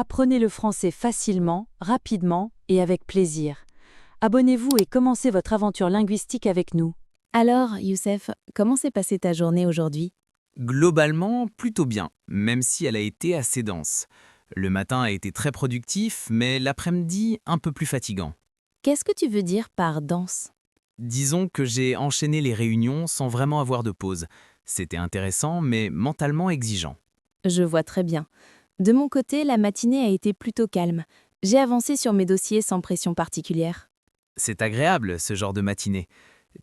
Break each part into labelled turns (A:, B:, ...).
A: Apprenez le français facilement, rapidement et avec plaisir. Abonnez-vous et commencez votre aventure linguistique avec nous.
B: Alors, Youssef, comment s'est passée ta journée aujourd'hui?
C: Globalement, plutôt bien, même si elle a été assez dense. Le matin a été très productif, mais l'après-midi un peu plus fatigant.
B: Qu'est-ce que tu veux dire par danse?
C: Disons que j'ai enchaîné les réunions sans vraiment avoir de pause. C'était intéressant, mais mentalement exigeant.
B: Je vois très bien. De mon côté, la matinée a été plutôt calme. J'ai avancé sur mes dossiers sans pression particulière.
C: C'est agréable, ce genre de matinée.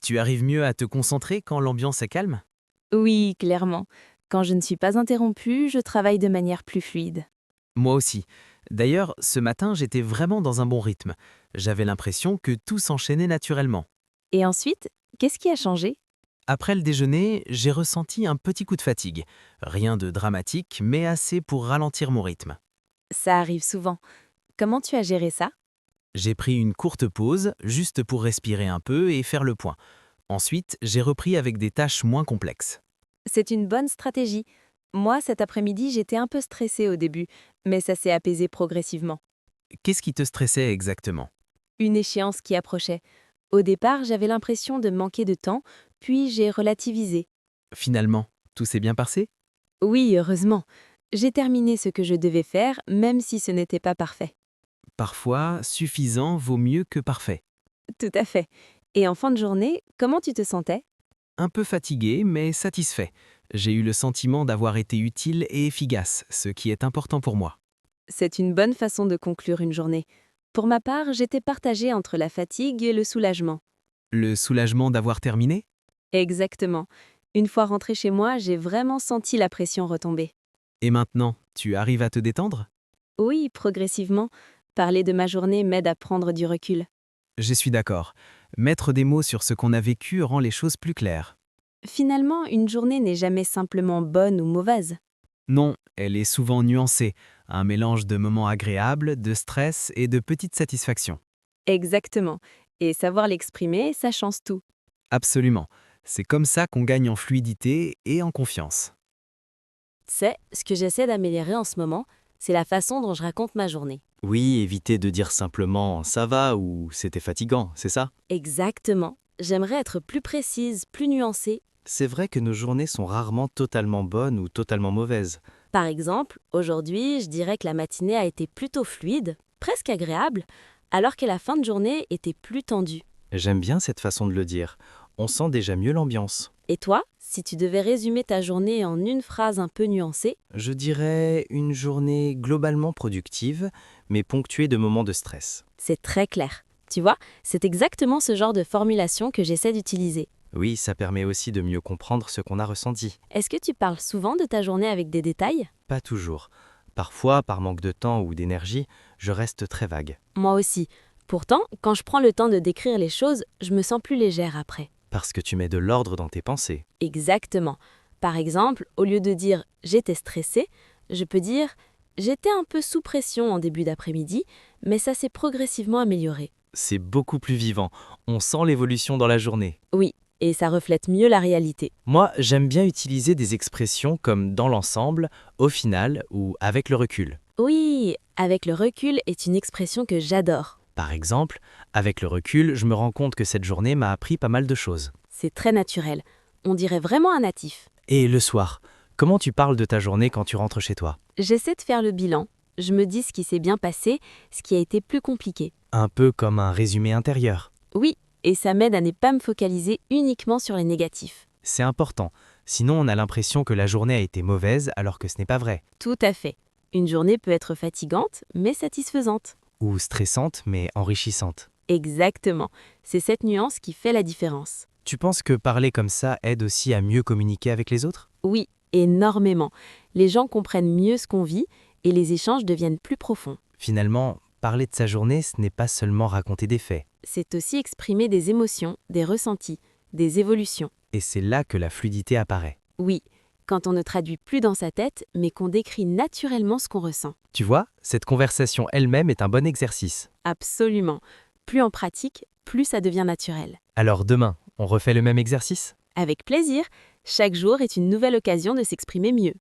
C: Tu arrives mieux à te concentrer quand l'ambiance est calme?
B: Oui, clairement. Quand je ne suis pas interrompue, je travaille de manière plus fluide.
C: Moi aussi. D'ailleurs, ce matin, j'étais vraiment dans un bon rythme. J'avais l'impression que tout s'enchaînait naturellement.
B: Et ensuite, qu'est-ce qui a changé?
C: Après le déjeuner, j'ai ressenti un petit coup de fatigue. Rien de dramatique, mais assez pour ralentir mon rythme.
B: Ça arrive souvent. Comment tu as géré ça?
C: J'ai pris une courte pause, juste pour respirer un peu et faire le point. Ensuite, j'ai repris avec des tâches moins complexes.
B: C'est une bonne stratégie. Moi, cet après-midi, j'étais un peu stressée au début, mais ça s'est apaisé progressivement.
C: Qu'est-ce qui te stressait exactement?
B: Une échéance qui approchait. Au départ, j'avais l'impression de manquer de temps, puis j'ai relativisé.
C: Finalement, tout s'est bien passé?
B: Oui, heureusement. J'ai terminé ce que je devais faire, même si ce n'était pas parfait.
C: Parfois, suffisant vaut mieux que parfait.
B: Tout à fait. Et en fin de journée, comment tu te sentais?
C: Un peu fatigué, mais satisfait. J'ai eu le sentiment d'avoir été utile et efficace, ce qui est important pour moi.
B: C'est une bonne façon de conclure une journée. Pour ma part, j'étais partagée entre la fatigue et le soulagement.
C: Le soulagement d'avoir terminé?
B: Exactement. Une fois rentrée chez moi, j'ai vraiment senti la pression retomber.
C: Et maintenant, tu arrives à te détendre?
B: Oui, progressivement. Parler de ma journée m'aide à prendre du recul.
C: Je suis d'accord. Mettre des mots sur ce qu'on a vécu rend les choses plus claires.
B: Finalement, une journée n'est jamais simplement bonne ou mauvaise.
C: Non, elle est souvent nuancée, un mélange de moments agréables, de stress et de petites satisfactions.
B: Exactement. Et savoir l'exprimer, ça change tout.
C: Absolument. C'est comme ça qu'on gagne en fluidité et en confiance.
D: C'est ce que j'essaie d'améliorer en ce moment, c'est la façon dont je raconte ma journée.
E: Oui, éviter de dire simplement ça va ou c'était fatigant, c'est ça?
D: Exactement. J'aimerais être plus précise, plus nuancée.
E: C'est vrai que nos journées sont rarement totalement bonnes ou totalement mauvaises.
D: Par exemple, aujourd'hui, je dirais que la matinée a été plutôt fluide, presque agréable, alors que la fin de journée était plus tendue.
E: J'aime bien cette façon de le dire. On sent déjà mieux l'ambiance.
D: Et toi, si tu devais résumer ta journée en une phrase un peu nuancée,
E: Je dirais une journée globalement productive, mais ponctuée de moments de stress.
D: c'est très clair. Tu vois, c'est exactement ce genre de formulation que j'essaie d'utiliser.
E: Oui, ça permet aussi de mieux comprendre ce qu'on a ressenti.
D: Est-ce que tu parles souvent de ta journée avec des détails?
E: Pas toujours. Parfois, par manque de temps ou d'énergie, je reste très vague.
D: Moi aussi. Pourtant, quand je prends le temps de décrire les choses, je me sens plus légère après.
E: Parce que tu mets de l'ordre dans tes pensées.
D: Exactement. Par exemple, au lieu de dire « j'étais stressée », je peux dire « j'étais un peu sous pression en début d'après-midi, mais ça s'est progressivement amélioré
E: C'est beaucoup plus vivant. On sent l'évolution dans la journée. ».
D: Oui, et ça reflète mieux la réalité.
E: Moi, j'aime bien utiliser des expressions comme dans l'ensemble, au final ou avec le recul.
D: Oui, avec le recul est une expression que j'adore.
E: Par exemple, avec le recul, je me rends compte que cette journée m'a appris pas mal de choses.
D: C'est très naturel. On dirait vraiment un natif.
E: Et le soir, comment tu parles de ta journée quand tu rentres chez toi?
D: J'essaie de faire le bilan. Je me dis ce qui s'est bien passé, ce qui a été plus compliqué.
E: Un peu comme un résumé intérieur.
D: Oui, et ça m'aide à ne pas me focaliser uniquement sur les négatifs.
E: C'est important, sinon on a l'impression que la journée a été mauvaise alors que ce n'est pas vrai.
D: Tout à fait. Une journée peut être fatigante, mais satisfaisante.
E: Ou stressante mais enrichissante.
D: Exactement. C'est cette nuance qui fait la différence.
E: Tu penses que parler comme ça aide aussi à mieux communiquer avec les autres?
D: Oui, énormément. Les gens comprennent mieux ce qu'on vit et les échanges deviennent plus profonds.
E: Finalement, parler de sa journée, ce n'est pas seulement raconter des faits.
D: C'est aussi exprimer des émotions, des ressentis, des évolutions.
E: Et c'est là que la fluidité apparaît.
D: Oui, quand on ne traduit plus dans sa tête, mais qu'on décrit naturellement ce qu'on ressent.
E: Tu vois, cette conversation elle-même est un bon exercice.
D: Absolument. Plus on pratique, plus ça devient naturel.
E: Alors demain, on refait le même exercice?
D: Avec plaisir, chaque jour est une nouvelle occasion de s'exprimer mieux.